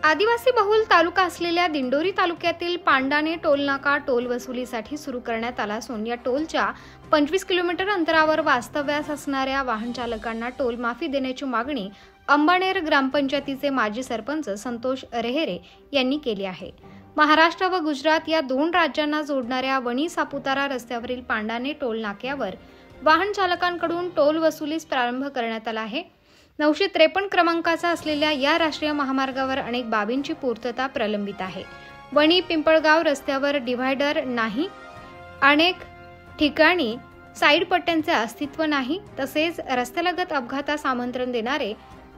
आदिवासी बहुल तालुका असलेल्या दिंडोरी तालुक्यातील पांडाणे टोलनाका टोल वसुलीसाठी सुरू करण्यात आला असून या टोलच्या 25 किलोमीटर अंतरावर वास्तव्यास असणाऱ्या वाहन चालकांना टोल माफी देण्याची मागणी अंबानेर ग्रामपंचायतीचे माजी सरपंच संतोष रेहेरे यांनी केली आहे। महाराष्ट्र व गुजरात या दोन राज्यांना जोडणाऱ्या वणी सापुतारा रस्त्यावरील पांडाणे टोल नाक्यावर वाहन चालकांकडून टोल वसुलीस प्रारंभ करण्यात आला आहे। 953 क्रमांकाचा असलेल्या या राष्ट्रीय महामार्गावर अनेक बाबींची पूर्तता प्रलंबित आहे। वणी पिंपळगाव रस्त्यावर डिव्हायडर नाही, अनेक ठिकाणी साईड पट्ट्यांचे अस्तित्व नाही, तसेच रस्त्यालगत अपघातास आमंत्रण देणारे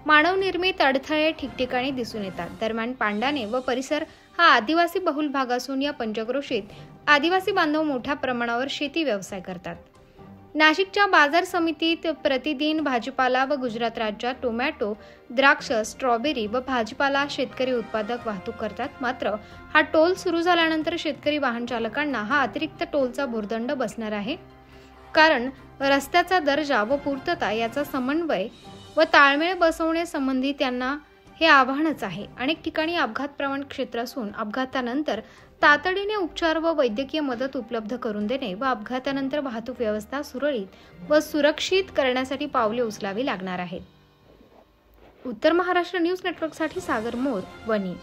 मानवनिर्मित अडथळे ठिकठिकाणी दिसून येतात। दरम्यान पांडाणे व परिसर हा आदिवासी बहुल भाग असून या पंचक्रोशीत आदिवासी बांधव मोठ्या प्रमाणावर शेती व्यवसाय करतात। नाशिकच्या बाजार समितीत प्रतिदिन भाजीपाला व गुजरात राज्यात टोमॅटो, द्राक्ष, स्ट्रॉबेरी व भाजीपाला शेतकरी उत्पादक वाहतूक करतात। मात्र हा टोल सुरू झाल्यानंतर शेतकरी वाहन चालकांना हा अतिरिक्त टोलचा भुर्दंड बसणार आहे। कारण रस्त्याचा दर्जा व पूर्तता याचा समन्वय व ताळमेळ बसवणे संबंधी त्यांना हे आव्हानच आहे। अनेक ठिकाणी अपघात प्रवण क्षेत्र असून अपघातानंतर तातडीने उपचार व वैद्यकीय मदत उपलब्ध करून देणे व अपघातानंतर वाहतूक व्यवस्था सुरळीत व सुरक्षित करण्यासाठी पावले उचलावी लागणार आहेत। उत्तर महाराष्ट्र न्यूज नेटवर्कसाठी सागर मोर, वणी।